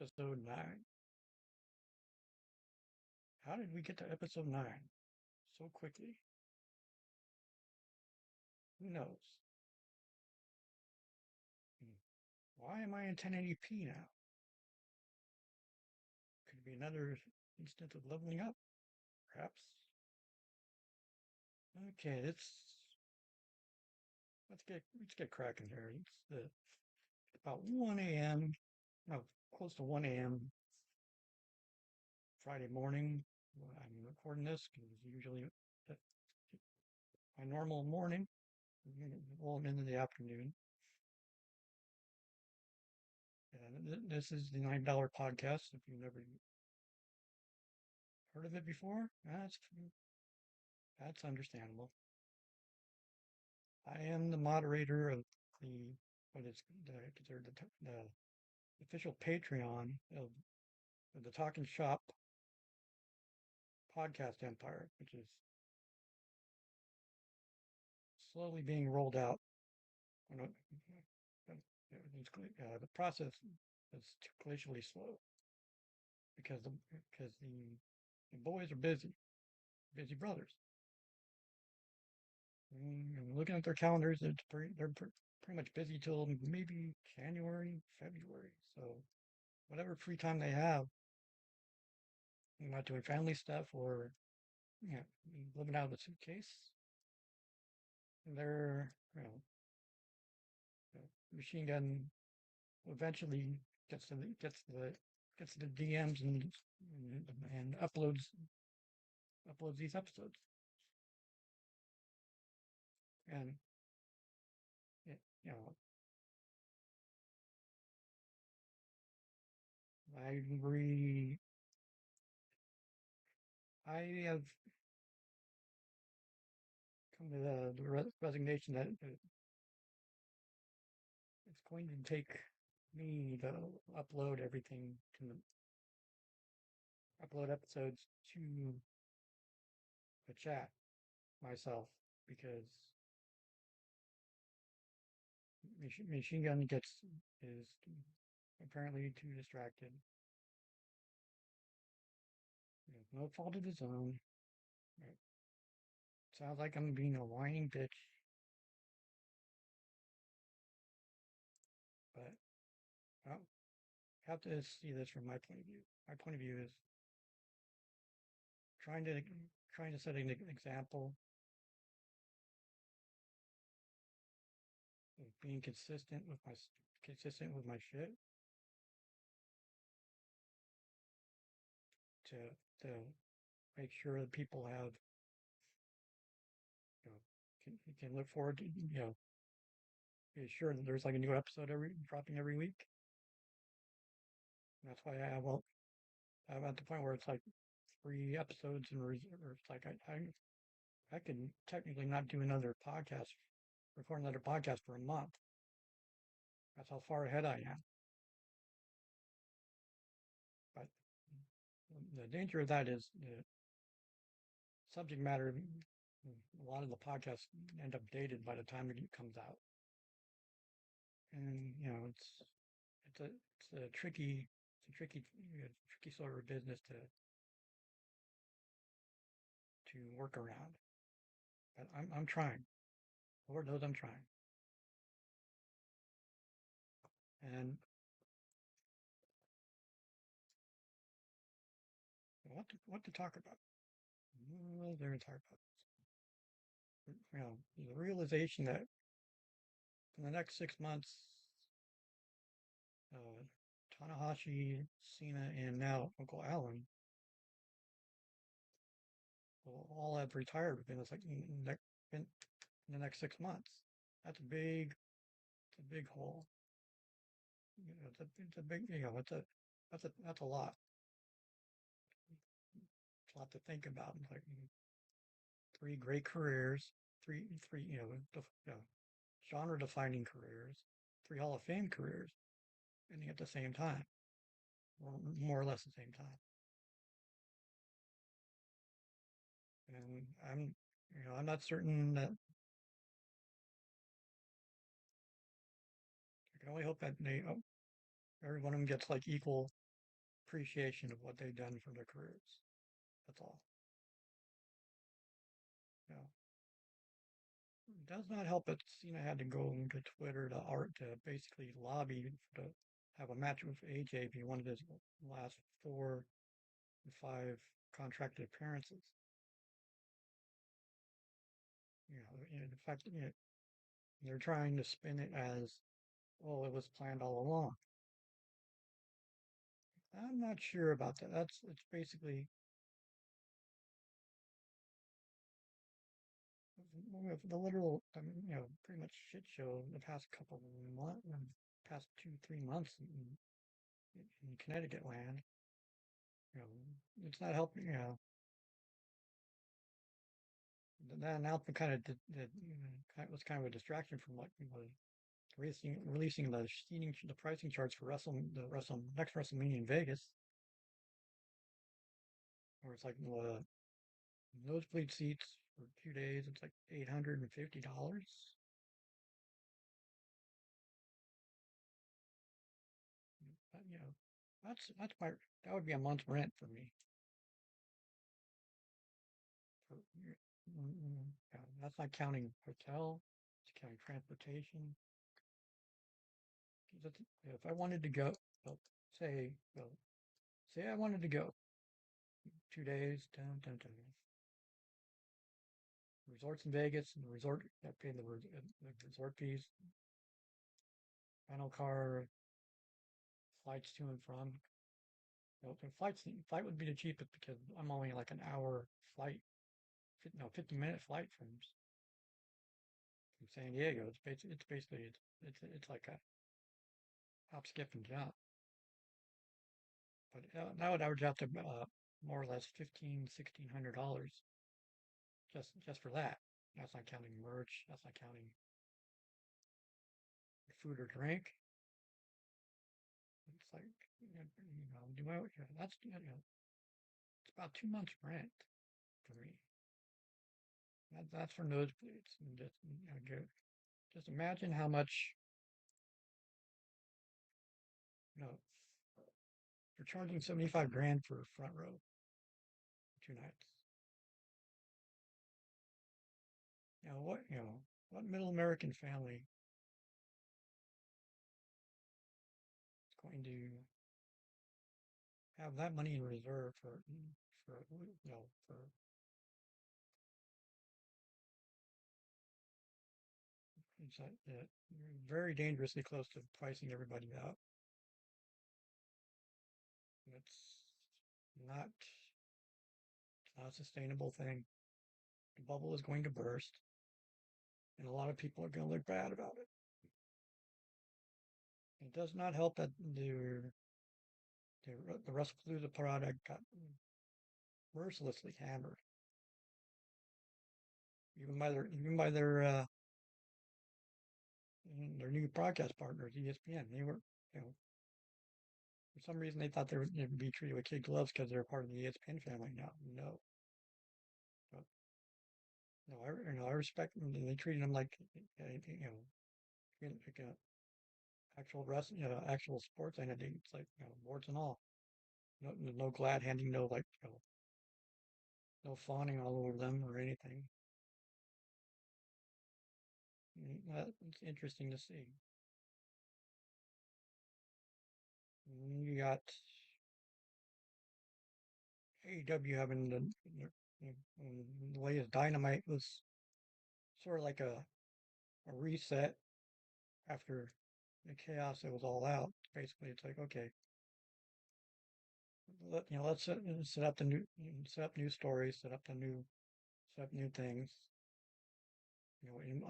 episode 9. How did we get to episode 9 so quickly? Who knows? Hmm. Why am I in 1080p now? Could it be another instance of leveling up, perhaps? Okay, let's get cracking here. It's about 1 a.m. No, close to 1 a.m. Friday morning. I'm recording this because usually uh, my normal morning, well, into the afternoon. And this is the $9 podcast. If you've never heard of it before, that's understandable. I am the moderator of the what is considered the official Patreon of the TalkNShop podcast empire, which is slowly being rolled out. You know, the process is glacially slow because the boys are busy brothers. And looking at their calendars, they're pretty much busy till maybe January, February. So whatever free time they have, not doing family stuff or you know, living out of a suitcase, they're machine gun eventually gets the DMs and uploads these episodes. And you know, I agree. I have come to the resignation that it's going to take me to upload everything to upload episodes to the chat myself because Machine Gun is apparently too distracted. No fault of his own. It sounds like I'm being a whining bitch, but I have to see this from my point of view. My point of view is trying to trying to set an example of being consistent with my shit to to make sure that people have can look forward to be sure that there's like a new episode dropping every week. And that's why I'm at the point where it's like 3 episodes in reserve. It's like I could technically not do record another podcast for a month. That's how far ahead I am. But the danger of that is the subject matter. A lot of the podcasts end up dated by the time it comes out, and it's a tricky sort of business to work around. But I'm trying. Lord knows I'm trying. And what to talk about? What they're going to talk about? The realization that in the next 6 months, uh, Tanahashi, Cena, and now Uncle Allen will all have retired within in the next 6 months. That's it's a big hole. It's a big, that's a lot. It's a lot to think about. Like 3 great careers, three, genre-defining careers, 3 Hall of Fame careers, ending at the same time, or more or less the same time. And I'm not certain that I can only hope that every one of them gets like equal appreciation of what they've done for their careers. That's all. You know, it does not help that Cena had to go to Twitter to art to basically lobby to have a match with AJ if he wanted his last 4 and 5 contracted appearances. The fact that they're trying to spin it as, well, it was planned all along. I'm not sure about that. It's basically the literal, pretty much shit show the past couple of months, past 2, 3 months in Connecticut land. You know, it's not helping. That announcement kind of was kind of a distraction from what releasing the pricing charts for next WrestleMania in Vegas, where it's like nosebleed seats for 2 days. It's like $850. But, that would be a month's rent for me. For, that's not counting hotel. It's counting transportation. If I wanted to go, well, say, well, say I wanted to go 2 days, resorts in Vegas, and the resort I paid the resort fees, rental car, flights to and from. The flight would be the cheapest because I'm only like an hour flight, no, 50-minute flight from San Diego. It's like a hop, skip, and jump. But that would average out to more or less $1,500, $1,600 just for that. That's not counting merch. That's not counting food or drink. It's like do I? That's it's about 2 months rent for me. That's for nosebleeds. And just imagine how much you know you're charging 75 grand for front row 2 nights. What middle American family is going to have that money in reserve for it's very dangerously close to pricing everybody out. It's not it's not a sustainable thing. The bubble is going to burst, and a lot of people are going to look bad about it. It does not help that the WrestlePalooza product got mercilessly hammered, even by their new broadcast partners, ESPN. They were, you know, for some reason they thought they would be treated with kid gloves because they're part of the ESPN family now. No, but, no, I respect them. They treated them like, like a actual sports entity. It's like, warts and all. No glad handing, no like, no fawning all over them or anything. It's interesting to see. You got AEW having the latest Dynamite was sort of like a reset after the chaos that was all out. Basically, it's like, okay, let's set up set up new stories, set up new things.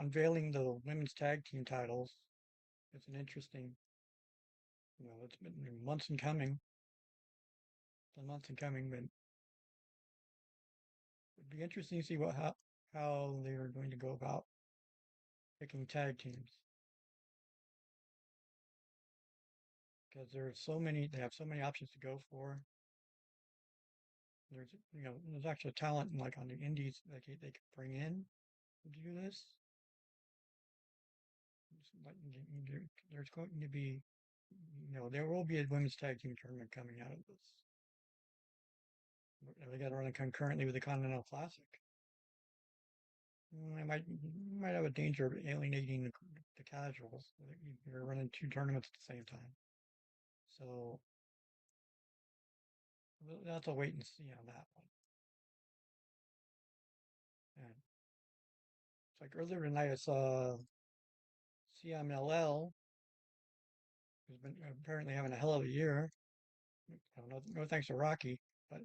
Unveiling the women's tag team titles. It's an interesting, it's been months in coming. It's been months in coming, but it'd be interesting to see how they are going to go about picking tag teams because they have so many options to go for. There's actually talent like on the indies that they could bring in to do this. There's going to be there will be a women's tag team tournament coming out of this. They got to run it concurrently with the Continental Classic. I might have a danger of alienating the casuals. You're running two tournaments at the same time, so we'll have to wait and see on that one. And it's like earlier tonight, I saw CMLL, who's been apparently having a hell of a year. No thanks to Rocky, but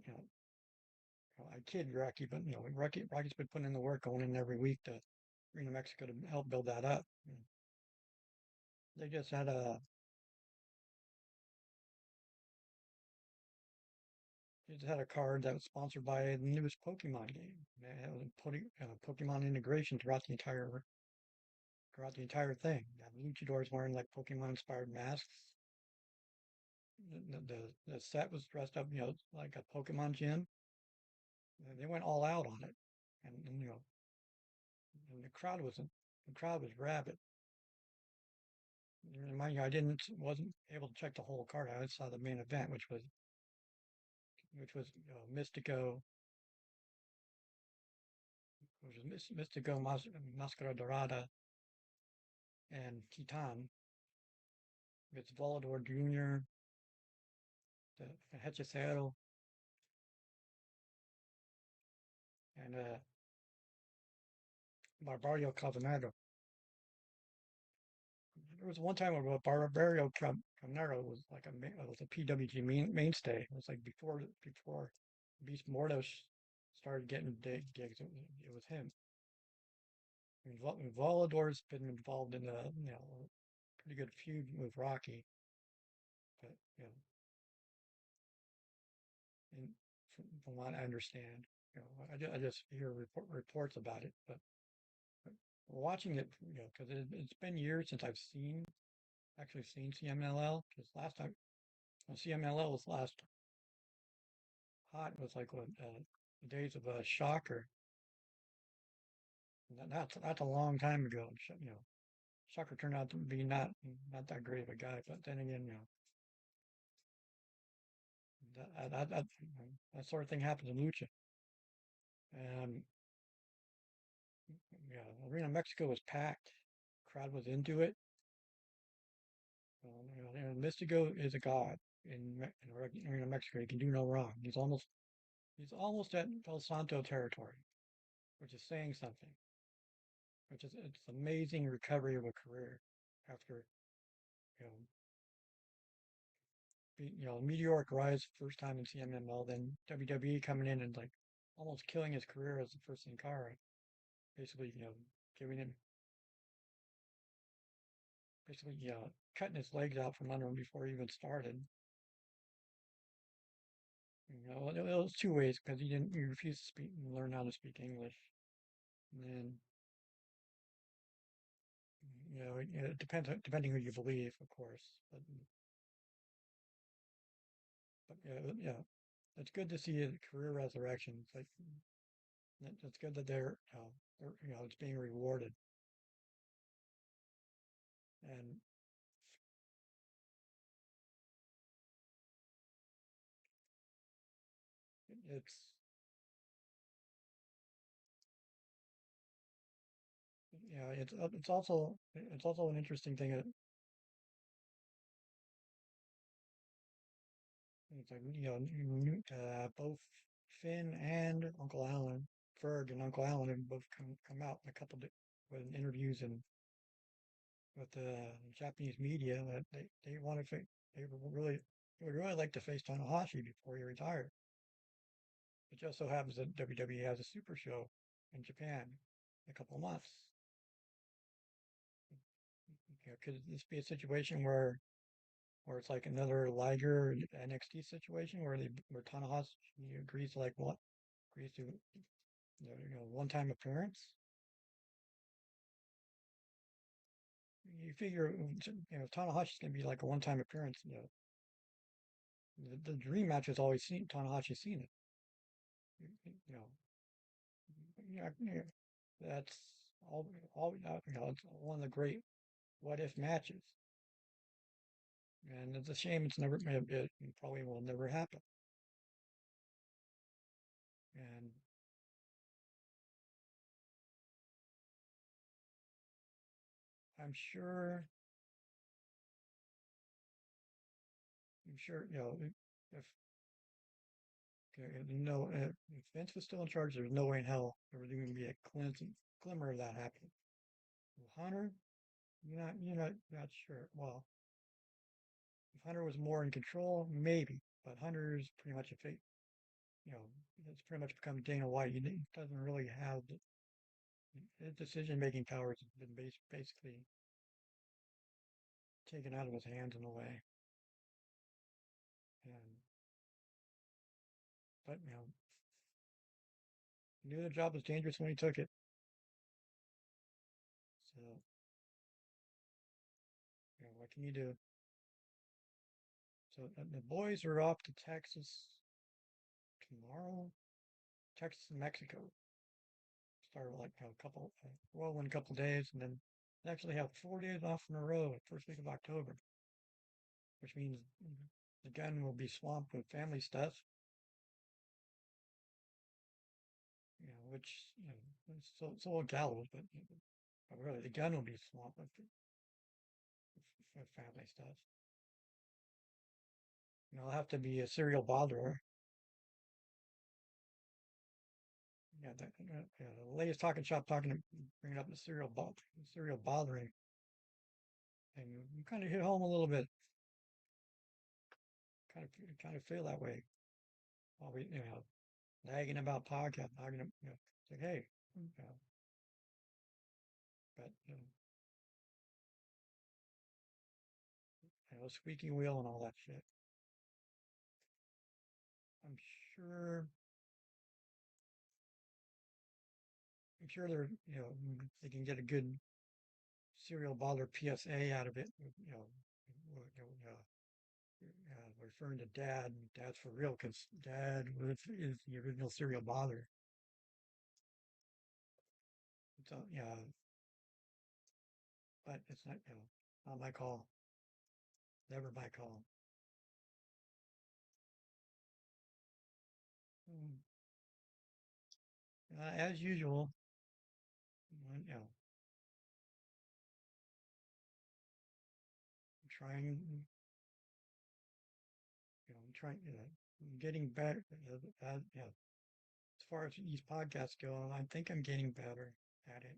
I kid Rocky, but Rocky's been putting in the work, going in every week to Arena Mexico to help build that up. They just had a card that was sponsored by the newest Pokemon game. They had Pokemon integration throughout the entire thing. Luchadors wearing like Pokemon inspired masks. The set was dressed up, like a Pokemon gym. They went all out on it, and and the crowd was rabid. Mind you, wasn't able to check the whole card. I saw the main event, Mystico, Mystico Mascara Dorada and Titan. It's Volador Jr., the Hechicero, and Barbario Cabanero. There was one time where Barbario Cabanero was like was a PWG mainstay. It was like before Beast Mordos started getting gigs. It was him. I mean, Volador's been involved in a pretty good feud with Rocky, but and from what I understand, I just hear reports about it, but watching it, because it's been years since I've actually seen CMLL. Because last time when CMLL was last hot was like what the days of Shocker. That's a long time ago. Shocker turned out to be not that great of a guy, but then again, that sort of thing happens in lucha. And Arena Mexico was packed. Crowd was into it. Mystico is a god in Arena Mexico. He can do no wrong. He's almost at El Santo territory, which is saying something. It's amazing recovery of a career after you know meteoric rise first time in CMML, then WWE coming in and like almost killing his career as the first Sin Cara, basically giving him basically cutting his legs out from under him before he even started. It was two ways because he refused to speak and learn how to speak English, and then it depends depending who you believe, of course, but it's good to see a career resurrection. It's like it's good that it's being rewarded, and it's it's also an interesting thing. It's like both Finn and Uncle Alan, Ferg and Uncle Alan have both come out in a couple with interviews and with the Japanese media that they want to they would really like to face Tanahashi before he retired. It just so happens that WWE has a super show in Japan in a couple of months. Could this be a situation where it's like another Liger NXT situation where Tanahashi agrees to agrees to one time appearance? You figure Tanahashi's gonna be like a one time appearance. The dream match has always seen Tanahashi seen it. You know, yeah, that's all. It's one of the great what if matches. and it's a shame it's never it probably will never happen. And I'm sure, I'm sure, if if Vince was still in charge, there's no way in hell there was even be a glimmer of that happening. Well, Hunter, you're not sure. Well, if Hunter was more in control, maybe, but Hunter's pretty much a fake. You know, it's pretty much become Dana White. He doesn't really have his decision-making powers have been basically taken out of his hands in a way. And but he knew the job was dangerous when he took it. So what can you do? So the boys are off to Texas tomorrow. Texas and Mexico. Start like a couple, well, in a couple days, and then actually have 4 days off in a row, first week of October, which means the gun will be swamped with family stuff. Which so will Gallows, but really the gun will be swamped with family stuff. I'll have to be a serial botherer. The latest TalkNShop bringing up the serial bothering, and you kind of hit home a little bit. Kind of feel that way while we nagging about podcast, it's like hey, but squeaky wheel and all that shit. I'm sure. I'm sure they can get a good serial baller PSA out of it. Referring to Dad. Dad's for real because Dad is the original serial baller. So yeah, but it's not my call. Never my call. Mm. As usual, trying, trying, getting better. As far as these podcasts go, I think I'm getting better at it.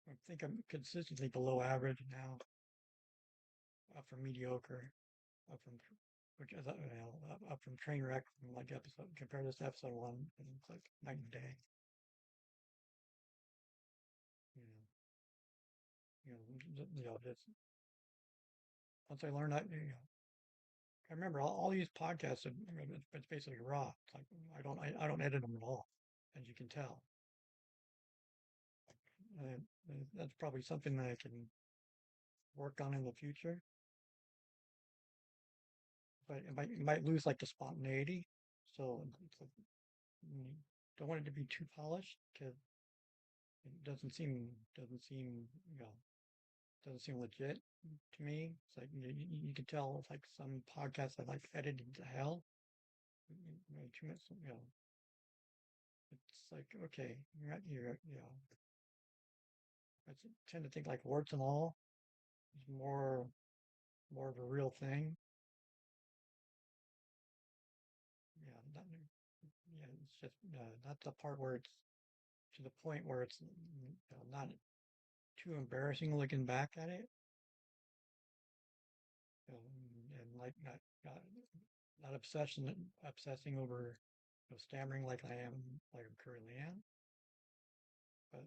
I think I'm consistently below average now, up from mediocre, up from which is up from train wreck from like episode compared to this episode one, and it's like night and day. You know, just once I learned that, I remember all these podcasts. It's basically raw. It's like I don't edit them at all, as you can tell. That's probably something that I can work on in the future. But it might lose like the spontaneity. So it's like, you don't want it to be too polished because it doesn't seem you know doesn't seem legit to me. It's like you can tell it's like some podcasts I like edited to hell. Too much, it's like okay, I tend to think like warts and all is more of a real thing. Yeah, it's just not the part where it's to the point where it's not too embarrassing looking back at it, and like not obsessing over stammering like I am, like I currently am. But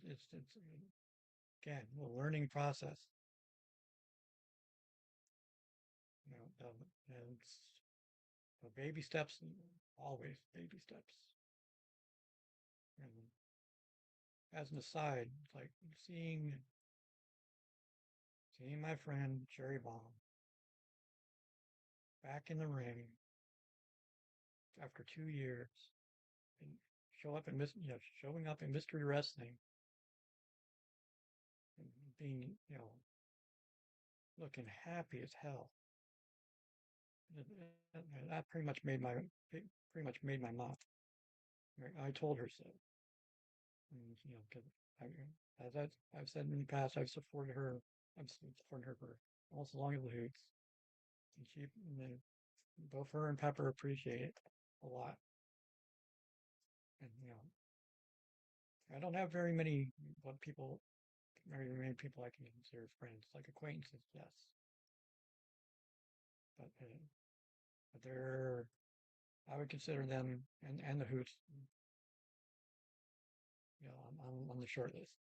it's again a learning process. And it's baby steps, always baby steps. And as an aside, it's like seeing my friend Jerry Baum back in the ring after 2 years and showing up in Mystery Wrestling being, looking happy as hell. That pretty much made my mom. I told her so. And, 'cause as I've said in the past, I've supported her. I've supported her for almost as long as the Hoots, and then both her and Pepper appreciate it a lot. And I don't have very many people I can consider friends, like acquaintances, yes, but they're I would consider them and the Hoots, on the short list.